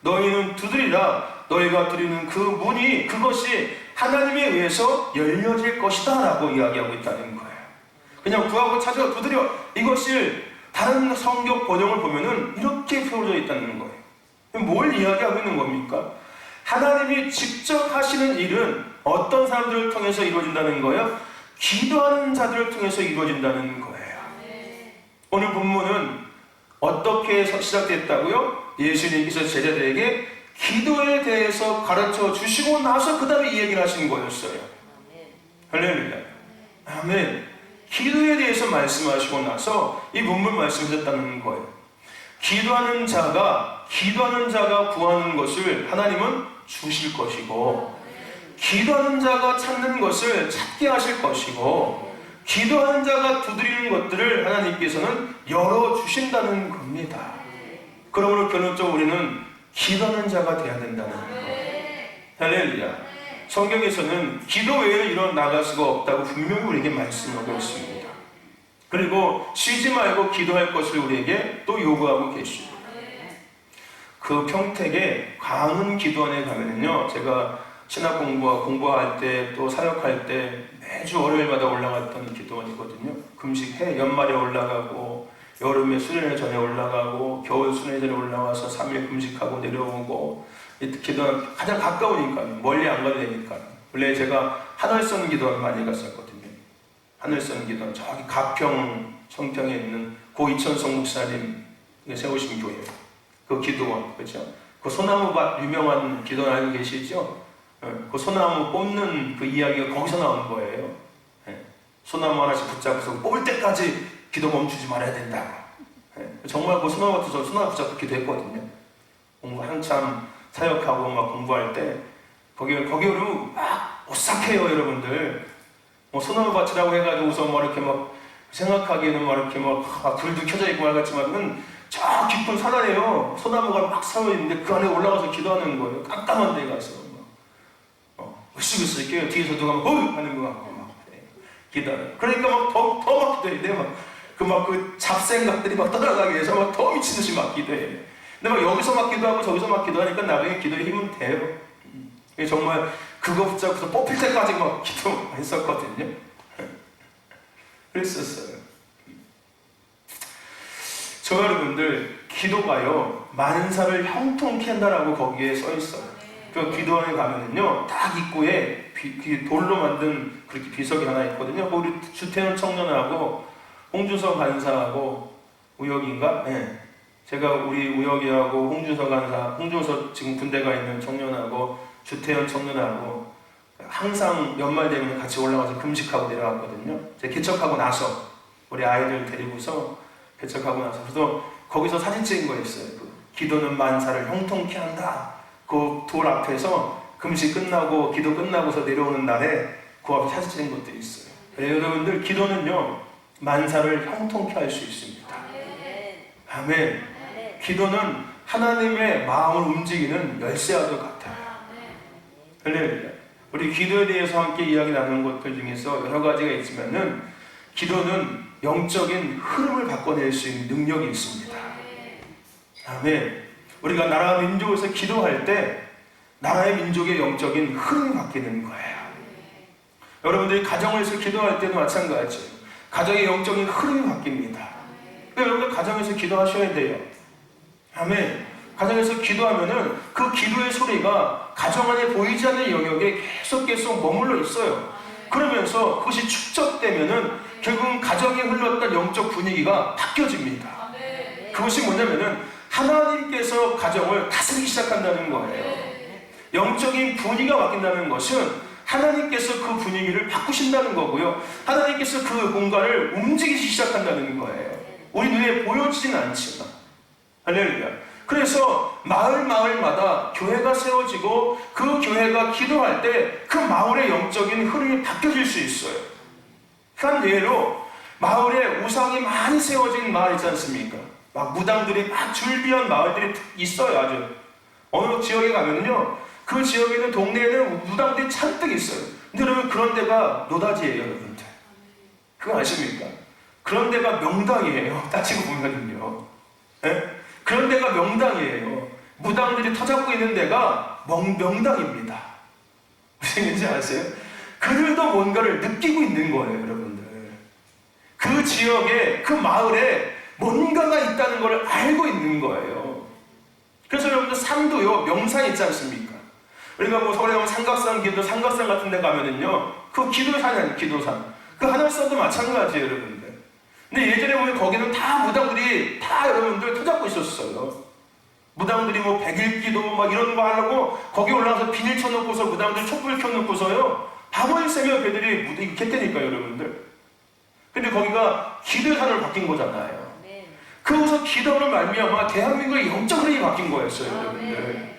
너희는 두드리라. 너희가 두드리는 그 문이, 그것이 하나님에 의해서 열려질 것이다 라고 이야기하고 있다는 거예요. 그냥 구하고 찾아 두드려, 이것을 다른 성경 번역을 보면은 이렇게 표현되어 있다는 거예요. 뭘 이야기하고 있는 겁니까? 하나님이 직접 하시는 일은 어떤 사람들을 통해서 이루어진다는 거예요? 기도하는 자들을 통해서 이루어진다는 거예요. 오늘 본문은 어떻게 시작됐다고요? 예수님께서 제자들에게 기도에 대해서 가르쳐 주시고 나서 그 다음에 이 얘기를 하신 거였어요. 할렐루야. 아멘. 기도에 대해서 말씀하시고 나서 이 본문 말씀하셨다는 거예요. 기도하는 자가 기도하는 자가 구하는 것을 하나님은 주실 것이고, 기도하는 자가 찾는 것을 찾게 하실 것이고, 기도하는 자가 두드리는 것들을 하나님께서는 열어주신다는 겁니다. 그러므로 결론적으로 우리는 기도하는 자가 되어야 된다는 거예요. 할렐루야. 성경에서는 기도 외에 일어 나갈 수가 없다고 분명히 우리에게 말씀하고 있습니다. 그리고 쉬지 말고 기도할 것을 우리에게 또 요구하고 계시고, 그 평택에 광흥 기도원에 가면은요, 제가 신학 공부할 때 또 사역할 때 매주 월요일마다 올라갔던 기도원이거든요. 금식해 연말에 올라가고, 여름에 수련회 전에 올라가고, 겨울 수련회 전에 올라와서 3일 금식하고 내려오고, 기도원 가장 가까우니까 멀리 안 가도 되니까. 원래 제가 하늘선 기도원 많이 갔었거든요. 하늘선 기도원, 저기 가평 성평에 있는 고 이천성 목사님 세우신 교회, 그 기도원, 그렇죠? 그 소나무밭 유명한 기도원 알고 계시죠? 그 소나무 뽑는 그 이야기가 거기서 나온 거예요. 소나무 하나씩 붙잡고서 뽑을 때까지 기도 멈추지 말아야 된다고. 정말 그 소나무밭에서 소나무 붙잡고 기도했거든요. 공부 한참 사역하고 막 공부할 때 거기로 막 오싹해요, 여러분들. 뭐 소나무밭이라고 해가지고서 뭐 이렇게 막 생각하기에는 막 이렇게 막 불도 켜져 있고 말 같지만은 저 깊은 산 안에요. 소나무가 막 서여 있는데 그 안에 올라가서 기도하는 거예요. 깜깜한 데 가서. 으쓱으쓱 깨요. 뒤에서 누가 막 하는 거 같고 막 기도하는. 그러니까 막 더 막 기도해. 그 잡생각들이 막 떠나가기 위해서 막 더 미친듯이 막 기도해. 근데 막 여기서 막 기도하고 저기서 막 기도하니까 나중에 기도에 힘은 돼요. 정말 그거 붙잡고서 뽑힐 때까지 막 기도했었거든요. 그랬었어요. 저 여러분들, 기도가요 만사를 형통케 한다라고 거기에 써 있어요. 그 기도원에 가면은요, 딱 입구에 돌로 만든 그렇게 비석이 하나 있거든요. 우리 주태현 청년하고 홍준석 간사하고 우혁인가? 네. 제가 우리 우혁이하고 홍준석 간사, 홍준석 지금 군대 가 있는 청년하고 주태현 청년하고 항상 연말 되면 같이 올라가서 금식하고 내려갔거든요. 제가 개척하고 나서 우리 아이들 데리고서 개척하고 나서 그래서 거기서 사진 찍은 거 있어요. 기도는 만사를 형통케 한다. 그 돌 앞에서 금식 끝나고 기도 끝나고서 내려오는 날에 그 앞에 사진 찍은 것들이 있어요. 여러분들, 기도는요 만사를 형통케 할 수 있습니다. 아멘. 기도는 하나님의 마음을 움직이는 열쇠와도 같아요. 할렐루야. 우리 기도에 대해서 함께 이야기 나누는 것들 중에서 여러 가지가 있지만은 기도는 영적인 흐름을 바꿔낼 수 있는 능력이 있습니다. 아멘. 우리가 나라 민족에서 기도할 때 나라의 민족의 영적인 흐름이 바뀌는 거예요. 여러분들이 가정에서 기도할 때도 마찬가지예요. 가정의 영적인 흐름이 바뀝니다. 여러분들 가정에서 기도하셔야 돼요. 아멘. 가정에서 기도하면은 그 기도의 소리가 가정 안에 보이지 않는 영역에 계속 머물러 있어요. 그러면서 그것이 축적되면은 결국은 가정에 흘렀던 영적 분위기가 바뀌어집니다. 그것이 뭐냐면은 하나님께서 가정을 다스리기 시작한다는 거예요. 영적인 분위기가 바뀐다는 것은 하나님께서 그 분위기를 바꾸신다는 거고요. 하나님께서 그 공간을 움직이기 시작한다는 거예요. 우리 눈에 보여지진 않지만. 할렐루야. 그래서 마을마다 교회가 세워지고 그 교회가 기도할 때 그 마을의 영적인 흐름이 바뀌어질 수 있어요. 한 예로 마을에 우상이 많이 세워진 마을 있지 않습니까? 막 무당들이 막 줄비한 마을들이 있어요. 아주 어느 지역에 가면요, 그 지역에는 동네에는 무당들이 잔뜩 있어요. 근데 여러분, 그런 데가 노다지예요. 여러분들 그거 아십니까? 그런 데가 명당이에요. 따지고 보면은요, 네? 그런 데가 명당이에요. 무당들이 터잡고 있는 데가 명당입니다. 무슨 얘기인지 아세요? 그들도 뭔가를 느끼고 있는 거예요. 여러분들, 그 지역에, 그 마을에 뭔가가 있다는 걸 알고 있는 거예요. 그래서 여러분들, 산도요 명산 있지 않습니까? 우리가 뭐 서울에 가면 삼각산 기도, 삼각산 같은 데 가면은요, 그 기도산이 아니에요. 기도산. 그 하늘산도 마찬가지예요. 여러분들. 근데 예전에 보면 거기는 다 무당들이 다 여러분들 터잡고 있었어요. 무당들이 뭐 백일기도 막 이런 거 하려고 거기 올라가서 비닐 쳐놓고서 무당들 촛불 켜놓고서요 밤을 새며 걔들이 무대 겠다니까 여러분들. 근데 거기가 기도산으로 바뀐 거잖아요. 그 그곳서 기도로 말미암아 대한민국의 영적 흐름이 바뀐 거였어요, 여러분들.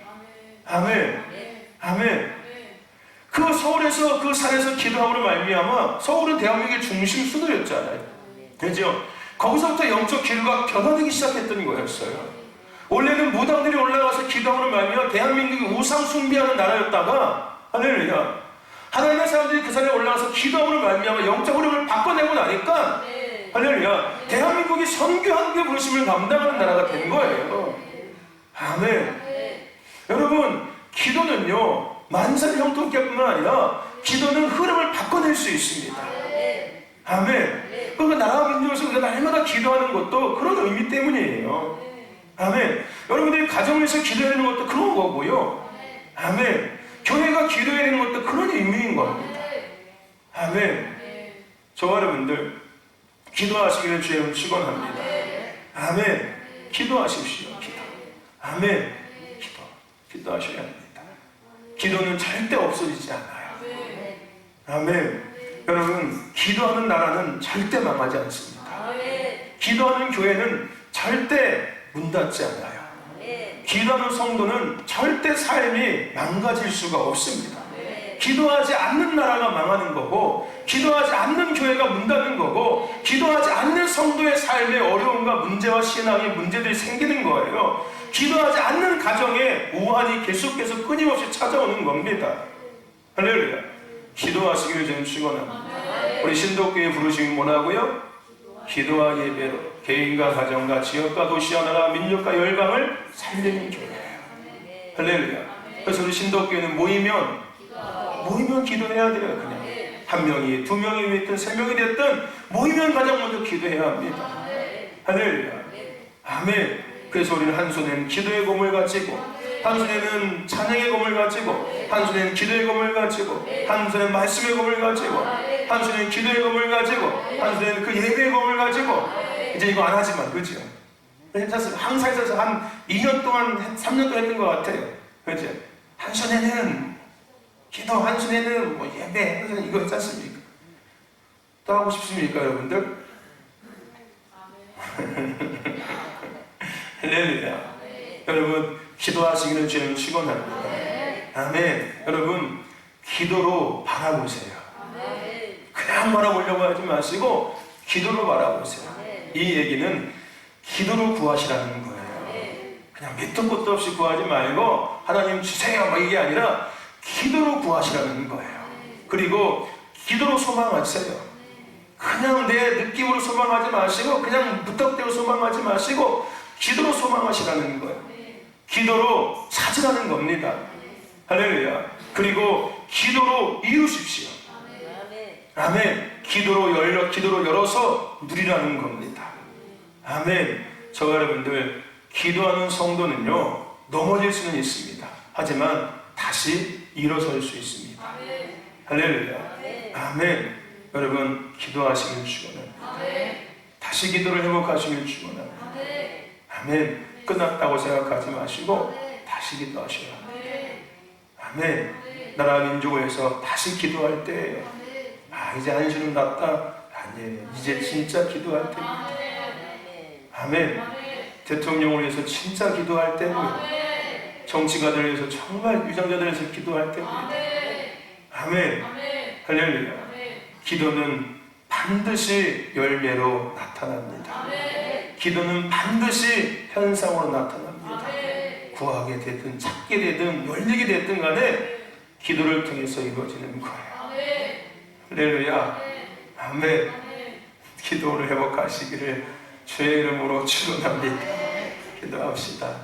아멘. 아멘. 그 서울에서 그 산에서 기도함으로 말미암아 서울은 대한민국의 중심 수도였잖아요. 그죠? 거기서부터 영적 기류가 변화되기 시작했던 거였어요. 원래는 무당들이 올라가서 기도함으로 말미암아 대한민국이 우상 숭배하는 나라였다가 할렐루야, 하나님의 사람들이 그 산에 올라가서 기도함으로 말미암아 영적 흐름을 바꿔내고 나니까 할렐루야, 대한민국이 선교 한교 부르심을 감당하는 나라가 된 거예요. 아멘. 여러분, 기도는요 만살 형통케뿐만 아니라 기도는 흐름을 바꿔낼 수 있습니다. 아멘. 그러니까 나라와 민족에서 우리가 날마다 기도하는 것도 그런 의미 때문이에요. 아멘. 여러분들이 가정에서 기도해야 되는 것도 그런 거고요. 아멘. 교회가 기도해야 되는 것도 그런 의미인 겁니다. 아멘. 저와 여러분들 기도하시기를 주의 이름으로 축원합니다. 아멘. 기도하십시오. 기도. 아멘. 기도하셔야 합니다. 기도는 절대 없어지지 않아요. 아멘. 여러분, 기도하는 나라는 절대 망하지 않습니다. 기도하는 교회는 절대 문 닫지 않아요. 기도하는 성도는 절대 삶이 망가질 수가 없습니다. 기도하지 않는 나라가 망하는 거고, 기도하지 않는 교회가 문 닫는 거고, 기도하지 않는 성도의 삶에 어려움과 문제와 신앙의 문제들이 생기는 거예요. 기도하지 않는 가정에 우환이 계속해서 끊임없이 찾아오는 겁니다. 할렐루야. 기도하시기를 저는 축원합니다. 우리 신도교회 부르심이 뭐라고요? 기도와 예배로 개인과 가정과 지역과 도시와 나라 민족과 열방을 살리는 교회예요. 할렐루야. 그래서 우리 신도교회는 모이면 기도해야 돼요. 그냥 한 명이 두 명이 됐든 세 명이 됐든 모이면 가장 먼저 기도해야 합니다. 할렐루야. 아멘. 그래서 우리는 한 손에는 기도의 검을 가지고, 한 손에는 찬양의 검을 가지고, 한 손에는 기도의 검을 가지고, 한 손에는 말씀의 검을 가지고, 한 손에는 기도의 검을 가지고, 한 손에는 그 예배의 검을 가지고. 이제 이거 안 하지만, 그죠? 항상 있어서 한 2년 동안 3년 동안 했던 것 같아요. 그죠? 한 손에는 기도, 한 손에는 뭐 예배, 한 손에는 이거 했지 않습니까? 또 하고 싶습니까, 여러분들? 할렐루야. 여러분, 기도하시기는 주님 축원합니다. 아멘. 여러분, 기도로 바라보세요. 그냥 바라보려고 하지 마시고 기도로 바라보세요. 이 얘기는 기도로 구하시라는 거예요. 그냥 밑도 끝도 없이 구하지 말고 하나님 주세요 막 이게 아니라 기도로 구하시라는 거예요. 그리고 기도로 소망하세요. 그냥 내 느낌으로 소망하지 마시고, 그냥 무턱대고 소망하지 마시고 기도로 소망하시라는 거예요. 기도로 찾으라는 겁니다. 할렐루야. 그리고 기도로 이루십시오. 아멘. 기도로 열어서 누리라는 겁니다. 아멘. 저와 여러분들, 기도하는 성도는요 넘어질 수는 있습니다. 하지만 다시 일어설 수 있습니다. 할렐루야. 아멘. 여러분, 기도하시길 축원합니다. 다시 기도를 회복하시길 축원합니다. 아멘. 끝났다고 생각하지 마시고 다시 기도하셔야 합니다. 아멘. 나라 민족을 위해서 다시 기도할 때예요. 아, 이제 안식은 났다. 아니에요. 이제 진짜 기도할 때입니다. 아멘. 대통령을 위해서 진짜 기도할 때고요. 정치가들을 위해서 정말 유정자들을 위해서 기도할 때입니다. 아멘. 할렐루야. 기도는 반드시 열매로 나타납니다. 기도는 반드시 현상으로 나타납니다. 구하게 되든 찾게 되든 열리게 되든 간에 기도를 통해서 이루어지는 거예요. 할렐루야. 아멘. 기도를 회복하시기를 주의 이름으로 축원합니다. 기도합시다.